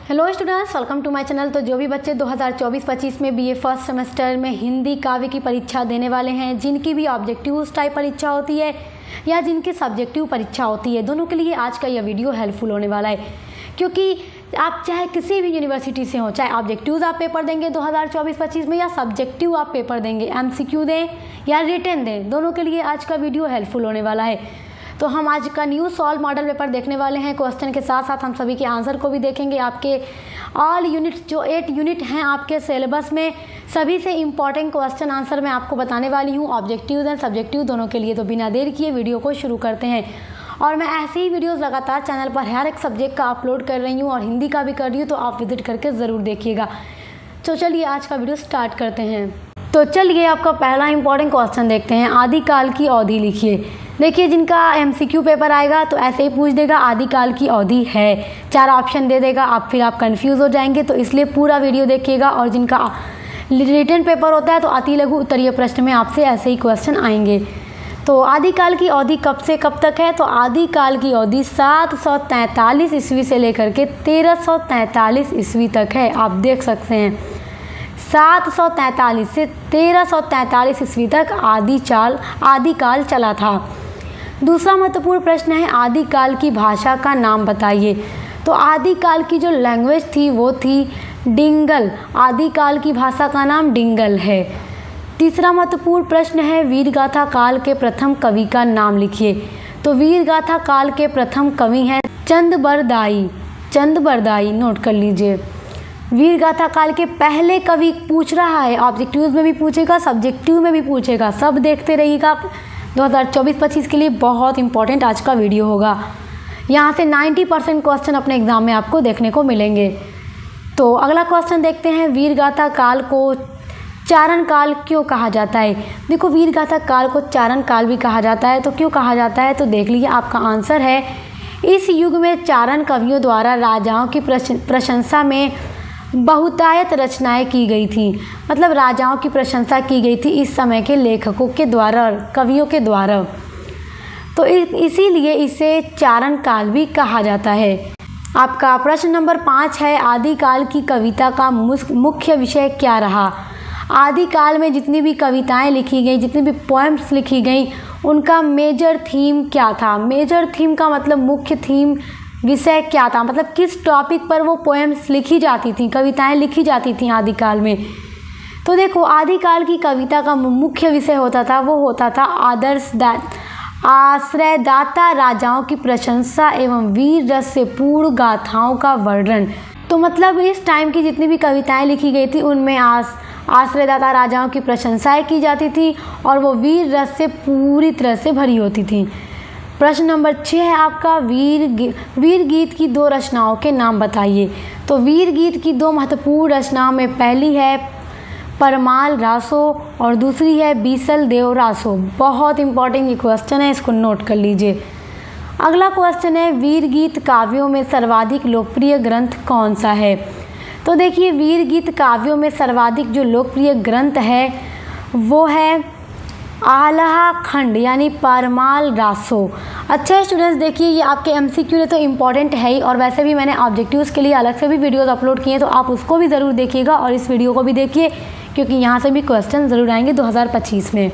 Hello students, welcome to my channel. तो जो भी बच्चे 2024-25 में बीए फर्स्ट सेमेस्टर में हिंदी काव्य की परीक्षा देने वाले हैं, जिनकी भी ऑब्जेक्टिव टाइप परीक्षा होती है या जिनकी सब्जेक्टिव परीक्षा होती है, दोनों के लिए आज का यह वीडियो हेल्पफुल होने वाला है। क्योंकि आप चाहे किसी भी यूनिवर्सिटी से हो, चाहे ऑब्जेक्टिव्स आप पेपर देंगे 2024-25 में या सब्जेक्टिव आप पेपर देंगे, MCQ दें या रिटन दें, दोनों के लिए आज का वीडियो हेल्पफुल होने वाला है। तो हम आज का न्यू सॉल्व मॉडल पेपर देखने वाले हैं। क्वेश्चन के साथ साथ हम सभी के आंसर को भी देखेंगे। आपके ऑल यूनिट्स जो 8 यूनिट हैं आपके सिलेबस में, सभी से इम्पॉर्टेंट क्वेश्चन आंसर मैं आपको बताने वाली हूँ, ऑब्जेक्टिव एंड सब्जेक्टिव दोनों के लिए। तो बिना देर किए वीडियो को शुरू करते हैं। और मैं ऐसे ही वीडियोस लगातार चैनल पर हर एक सब्जेक्ट का अपलोड कर रही हूँ और हिंदी का भी कर रही हूँ, तो आप विजिट करके ज़रूर देखिएगा। तो चलिए आज का वीडियो स्टार्ट करते हैं। तो चलिए आपका पहला इंपॉर्टेंट क्वेश्चन देखते हैं। आदिकाल की अवधि लिखिए। देखिए, जिनका MCQ पेपर आएगा तो ऐसे ही पूछ देगा आदिकाल की अवधि है, 4 ऑप्शन दे देगा, आप कंफ्यूज हो जाएंगे। तो इसलिए पूरा वीडियो देखिएगा। और जिनका रिटन पेपर होता है तो अति लघु उत्तरीय प्रश्न में आपसे ऐसे ही क्वेश्चन आएंगे। तो आदिकाल की अवधि कब से कब तक है? तो आदिकाल की अवधि 743 ईस्वी से लेकर के 1343 ईस्वी तक है। आप देख सकते हैं 743 से 1343 ईस्वी तक आदिकाल चला था। दूसरा महत्वपूर्ण प्रश्न है, आदिकाल की भाषा का नाम बताइए। तो आदिकाल की जो लैंग्वेज थी वो थी डिंगल। आदिकाल की भाषा का नाम डिंगल है। तीसरा महत्वपूर्ण प्रश्न है, वीरगाथा काल के प्रथम कवि का नाम लिखिए। तो वीरगाथा काल के प्रथम कवि हैं चंदबरदाई। नोट कर लीजिए, वीरगाथा काल के पहले कवि पूछ रहा है। ऑब्जेक्टिव्स में भी पूछेगा, सब्जेक्टिव में भी पूछेगा, सब देखते रहिएगा। 2024-25 के लिए बहुत इंपॉर्टेंट आज का वीडियो होगा। यहाँ से 90% क्वेश्चन अपने एग्जाम में आपको देखने को मिलेंगे। तो अगला क्वेश्चन देखते हैं, वीरगाथा काल को चारण काल क्यों कहा जाता है? देखो, वीरगाथा काल को चारण काल भी कहा जाता है। तो क्यों कहा जाता है? तो देख लीजिए, आपका आंसर है, इस युग में चारण कवियों द्वारा राजाओं की प्रशंसा में बहुतायत रचनाएं की गई थी। मतलब राजाओं की प्रशंसा की गई थी इस समय के लेखकों के द्वारा, कवियों के द्वारा। तो इसीलिए इसे चारण काल भी कहा जाता है। आपका प्रश्न नंबर 5 है, आदिकाल की कविता का मुख्य विषय क्या रहा? आदिकाल में जितनी भी कविताएं लिखी गई, जितनी भी पोएम्स लिखी गई, उनका मेजर थीम क्या था? मेजर थीम का मतलब मुख्य थीम, विषय क्या था? मतलब किस टॉपिक पर वो पोएम्स लिखी जाती थी, कविताएं लिखी जाती थी आदिकाल में। तो देखो, आदिकाल की कविता का मुख्य विषय होता था, वो होता था आश्रयदाता राजाओं की प्रशंसा एवं वीर रस से पूर्ण गाथाओं का वर्णन। तो मतलब इस टाइम की जितनी भी कविताएं लिखी गई थी उनमें आश्रयदाता राजाओं की प्रशंसाएं की जाती थी और वो वीर रस से पूरी तरह से भरी होती थी। प्रश्न नंबर 6 है आपका, वीर गीत की 2 रचनाओं के नाम बताइए। तो वीर गीत की 2 महत्वपूर्ण रचनाओं में पहली है परमाल रासो और दूसरी है बीसल देव रासो। बहुत इंपॉर्टेंट ये क्वेश्चन है, इसको नोट कर लीजिए। अगला क्वेश्चन है, वीर गीत काव्यों में सर्वाधिक लोकप्रिय ग्रंथ कौन सा है? तो देखिए, वीर गीत काव्यों में सर्वाधिक जो लोकप्रिय ग्रंथ है वो है आल्हा खंड यानी परमाल रासो। अच्छा स्टूडेंट्स, देखिए ये आपके MCQ लिए तो इम्पॉर्टेंट है ही, और वैसे भी मैंने ऑब्जेक्टिव्स के लिए अलग से भी वीडियोस अपलोड किए हैं, तो आप उसको भी ज़रूर देखिएगा और इस वीडियो को भी देखिए, क्योंकि यहाँ से भी क्वेश्चन ज़रूर आएंगे 2025 में।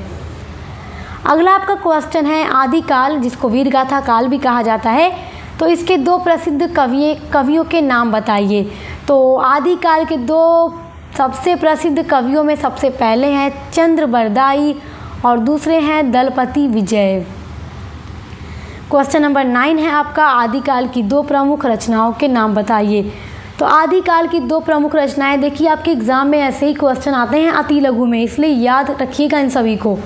अगला आपका क्वेश्चन है, आदिकाल जिसको वीरगाथा काल भी कहा जाता है, तो इसके 2 प्रसिद्ध कवियों के नाम बताइए। तो आदिकाल के 2 सबसे प्रसिद्ध कवियों में सबसे पहले हैं चंद्रबरदाई और दूसरे हैं दलपति विजय। क्वेश्चन नंबर 9 है आपका, आदिकाल की 2 प्रमुख रचनाओं के नाम बताइए। तो आदिकाल की 2 प्रमुख रचनाएं, देखिए आपके एग्जाम में ऐसे ही क्वेश्चन आते हैं अति लघु में, इसलिए याद रखिएगा इन सभी को।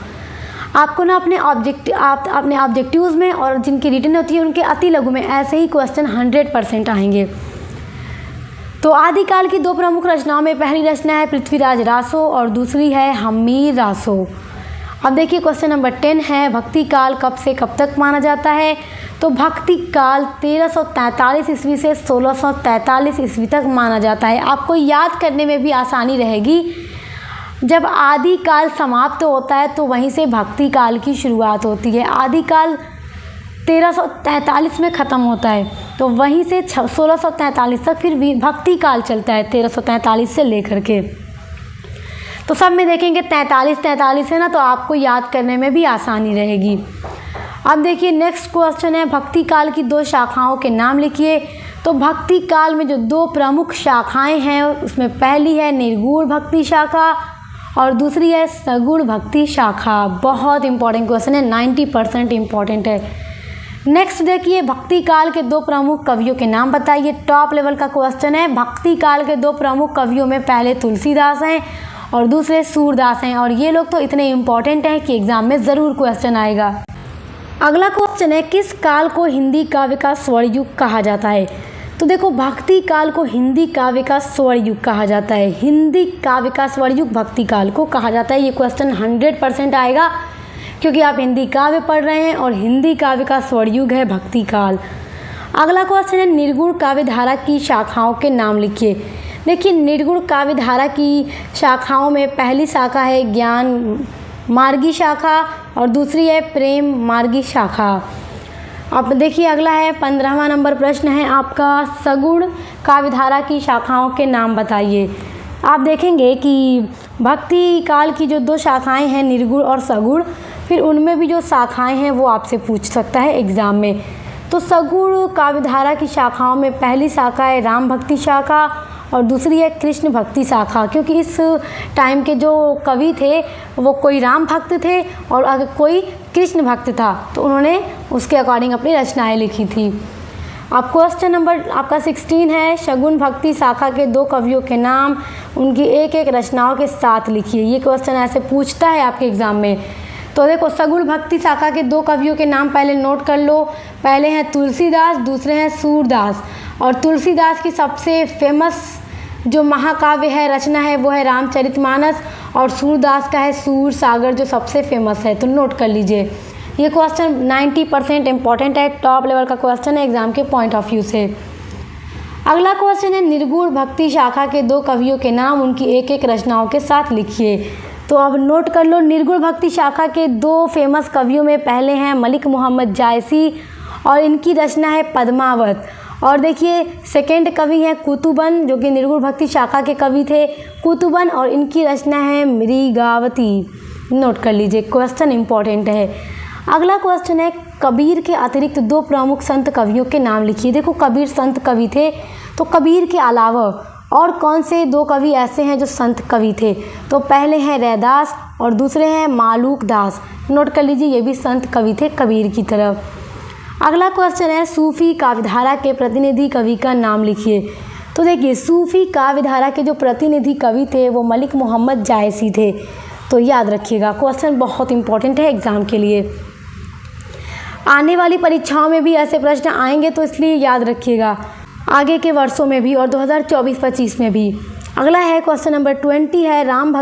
आपको ना अपने ऑब्जेक्टिव्स में और जिनकी रिटन होती है उनके अति लघु में ऐसे ही क्वेश्चन 100% आएंगे। तो आदिकाल की 2 प्रमुख रचनाओं में पहली रचना है पृथ्वीराज रासो और दूसरी है हम्मीर रासो। अब देखिए क्वेश्चन नंबर 10 है, भक्ति काल कब से कब तक माना जाता है? तो भक्ति काल 1343 ईस्वी से 1643 ईस्वी तक माना जाता है। आपको याद करने में भी आसानी रहेगी, जब आदिकाल समाप्त होता है तो वहीं से भक्ति काल की शुरुआत होती है। आदिकाल 1343 में ख़त्म होता है। तो वहीं से 1643 तक फिर भक्ति काल चलता है, 1343 से लेकर के। तो सब में देखेंगे 43 है ना, तो आपको याद करने में भी आसानी रहेगी। अब देखिए नेक्स्ट क्वेश्चन है, भक्ति काल की 2 शाखाओं के नाम लिखिए। तो भक्ति काल में जो 2 प्रमुख शाखाएं हैं उसमें पहली है निर्गुण भक्ति शाखा और दूसरी है सगुण भक्ति शाखा। बहुत इंपॉर्टेंट क्वेश्चन है, 90% इंपॉर्टेंट है। नेक्स्ट देखिए, भक्ति काल के 2 प्रमुख कवियों के नाम बताइए। टॉप लेवल का क्वेश्चन है। भक्ति काल के 2 प्रमुख कवियों में पहले तुलसीदास हैं और दूसरे सूरदास हैं, और ये लोग तो इतने इंपॉर्टेंट हैं कि एग्जाम में ज़रूर क्वेश्चन आएगा। अगला क्वेश्चन है, किस काल को हिंदी काव्य का स्वर्ण युग कहा जाता है? तो देखो, भक्ति काल को हिंदी काव्य का स्वर्ण युग कहा जाता है। हिंदी काव्य का स्वर्ण युग भक्ति काल को कहा जाता है। ये क्वेश्चन 100% आएगा क्योंकि आप हिंदी काव्य पढ़ रहे हैं और हिंदी काव्य का स्वर्ण युग है भक्ति काल। अगला क्वेश्चन है, निर्गुण काव्य धारा की शाखाओं के नाम लिखिए। देखिए, निर्गुण काव्य धारा की शाखाओं में पहली शाखा है ज्ञान मार्गी शाखा और दूसरी है प्रेम मार्गी शाखा। अब देखिए अगला है 15वां नंबर प्रश्न है आपका, सगुण काव्य धारा की शाखाओं के नाम बताइए। आप देखेंगे कि भक्ति काल की जो 2 शाखाएं हैं निर्गुण और सगुण, फिर उनमें भी जो शाखाएं हैं वो आपसे पूछ सकता है एग्ज़ाम में। तो सगुण काव्य धारा की शाखाओं में पहली शाखा है राम भक्ति शाखा और दूसरी है कृष्ण भक्ति शाखा, क्योंकि इस टाइम के जो कवि थे वो कोई राम भक्त थे और अगर कोई कृष्ण भक्त था तो उन्होंने उसके अकॉर्डिंग अपनी रचनाएं लिखी थी। अब क्वेश्चन नंबर आपका 16 है, शगुन भक्ति शाखा के 2 कवियों के नाम उनकी एक रचनाओं के साथ लिखिए। ये क्वेश्चन ऐसे पूछता है आपके एग्ज़ाम में। तो देखो, सगुण भक्ति शाखा के 2 कवियों के नाम पहले नोट कर लो। पहले हैं तुलसीदास, दूसरे हैं सूरदास। और तुलसीदास की सबसे फेमस जो महाकाव्य है रचना है वो है रामचरितमानस, और सूरदास का है सूर सागर जो सबसे फेमस है। तो नोट कर लीजिए, ये क्वेश्चन 90% इंपॉर्टेंट है, टॉप लेवल का क्वेश्चन है एग्जाम के पॉइंट ऑफ व्यू से। अगला क्वेश्चन है, निर्गुण भक्ति शाखा के 2 कवियों के नाम उनकी एक रचनाओं के साथ लिखिए। तो अब नोट कर लो, निर्गुण भक्ति शाखा के 2 फेमस कवियों में पहले हैं मलिक मोहम्मद जायसी और इनकी रचना है पद्मावत। और देखिए सेकंड कवि हैं कुतुबन जो कि निर्गुण भक्ति शाखा के कवि थे कुतुबन, और इनकी रचना है मृगावती। नोट कर लीजिए, क्वेश्चन इंपॉर्टेंट है। अगला क्वेश्चन है, कबीर के अतिरिक्त 2 प्रमुख संत कवियों के नाम लिखिए। देखो, कबीर संत कवि थे, तो कबीर के अलावा और कौन से 2 कवि ऐसे हैं जो संत कवि थे? तो पहले हैं रैदास और दूसरे हैं मालूक दास। नोट कर लीजिए, ये भी संत कवि थे कबीर की तरफ। अगला क्वेश्चन है, सूफी काव्यधारा के प्रतिनिधि कवि का नाम लिखिए। तो देखिए, सूफी काव्यधारा के जो प्रतिनिधि कवि थे वो मलिक मोहम्मद जायसी थे। तो याद रखिएगा, क्वेश्चन बहुत इंपॉर्टेंट है एग्ज़ाम के लिए। आने वाली परीक्षाओं में भी ऐसे प्रश्न आएंगे, तो इसलिए याद रखिएगा, आगे के वर्षों में भी और 2024-25 में भी। अगला है क्वेश्चन नंबर 20 है, राम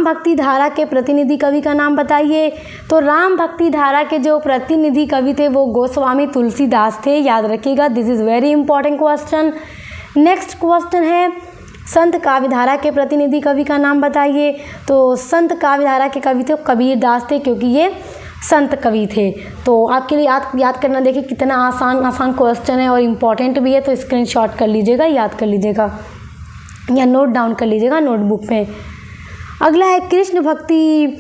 भक्ति धारा के प्रतिनिधि कवि का नाम बताइए। तो राम भक्ति धारा के जो प्रतिनिधि कवि थे वो गोस्वामी तुलसीदास थे। याद रखिएगा, this is very important question. Next question है, संत काव्यधारा के प्रतिनिधि कवि का नाम बताइए। तो संत काव्यधारा के कवि थे कबीर दास थे, क्योंकि ये संत कवि थे। तो आपके लिए याद करना, देखिए कितना आसान क्वेश्चन है और इम्पॉर्टेंट भी है। तो स्क्रीनशॉट कर लीजिएगा, याद कर लीजिएगा या नोट डाउन कर लीजिएगा नोटबुक में। अगला है, कृष्ण भक्ति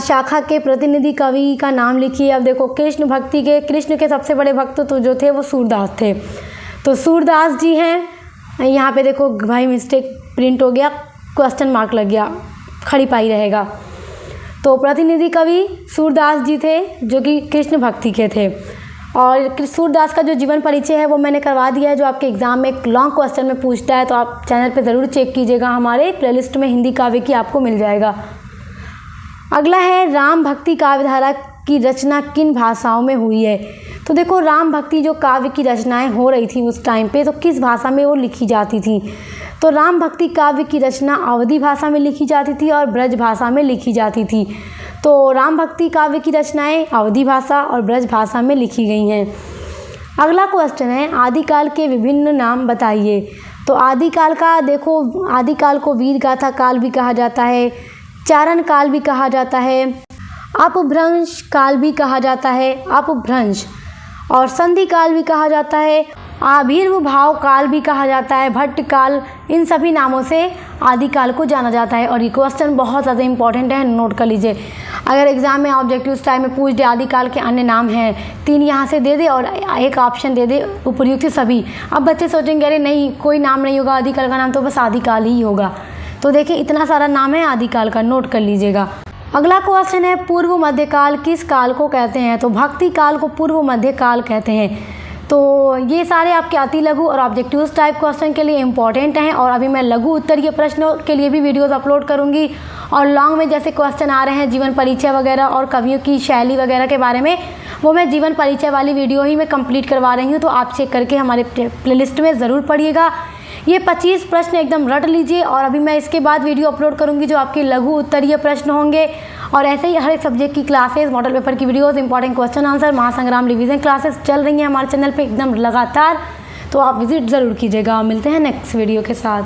शाखा के प्रतिनिधि कवि का नाम लिखिए। अब देखो, कृष्ण के सबसे बड़े भक्त तो जो थे वो सूरदास थे। तो सूरदास जी हैं। यहाँ पे देखो भाई मिस्टेक प्रिंट हो गया, क्वेश्चन मार्क लग गया, खड़ी पाई रहेगा। तो प्रतिनिधि कवि सूरदास जी थे जो कि कृष्ण भक्ति के थे। और सूरदास का जो जीवन परिचय है वो मैंने करवा दिया है, जो आपके एग्ज़ाम में एक लॉन्ग क्वेश्चन में पूछता है। तो आप चैनल पे ज़रूर चेक कीजिएगा, हमारे प्लेलिस्ट में हिंदी काव्य की आपको मिल जाएगा। अगला है, राम भक्ति काव्यधारा की रचना किन भाषाओं में हुई है। तो देखो, राम भक्ति जो काव्य की रचनाएं हो रही थी उस टाइम पे, तो किस भाषा में वो लिखी जाती थी। तो राम भक्ति काव्य की रचना अवधी भाषा में लिखी जाती थी और ब्रज भाषा में लिखी जाती थी। तो राम भक्ति काव्य की रचनाएं अवधी भाषा और ब्रज भाषा में लिखी गई हैं। अगला क्वेश्चन है, आदिकाल के विभिन्न नाम बताइए। तो आदिकाल का देखो, आदिकाल को वीर गाथा काल भी कहा जाता है, चारण काल भी कहा जाता है, अपभ्रंश काल भी कहा जाता है, अपभ्रंश, और संधि काल भी कहा जाता है, आविर्भाव काल भी कहा जाता है, भट्ट काल, इन सभी नामों से आदिकाल को जाना जाता है। और ये क्वेश्चन बहुत ज़्यादा इंपॉर्टेंट है, नोट कर लीजिए। अगर एग्जाम में ऑब्जेक्टिव टाइप में पूछ दे आदिकाल के अन्य नाम हैं, 3 यहाँ से दे दे और एक ऑप्शन दे दे उपर्युक्त सभी। अब बच्चे सोचेंगे अरे नहीं कोई नाम नहीं होगा आदिकाल का नाम, तो बस आदिकाल ही होगा। तो देखिए इतना सारा नाम है आदिकाल का, नोट कर लीजिएगा। अगला क्वेश्चन है पूर्व मध्यकाल किस काल को कहते हैं? तो भक्ति काल को पूर्व मध्यकाल कहते हैं। तो ये सारे आपके अति लघु और ऑब्जेक्टिव टाइप क्वेश्चन के लिए इंपॉर्टेंट हैं। और अभी मैं लघु उत्तरीय प्रश्नों के लिए भी वीडियोस अपलोड करूंगी, और लॉन्ग में जैसे क्वेश्चन आ रहे हैं जीवन परिचय वगैरह और कवियों की शैली वगैरह के बारे में, वो मैं जीवन परिचय वाली वीडियो ही मैं कंप्लीट करवा रही हूँ। तो आप चेक करके हमारे प्लेलिस्ट में ज़रूर पढ़िएगा। ये 25 प्रश्न एकदम रट लीजिए, और अभी मैं इसके बाद वीडियो अपलोड करूंगी जो आपके लघु उत्तरीय प्रश्न होंगे। और ऐसे ही हर एक सब्जेक्ट की क्लासेस, मॉडल पेपर की वीडियोस, इंपॉर्टेंट क्वेश्चन आंसर, महासंग्राम रिवीजन क्लासेस चल रही हैं हमारे चैनल पे एकदम लगातार। तो आप विजिट ज़रूर कीजिएगा। मिलते हैं नेक्स्ट वीडियो के साथ।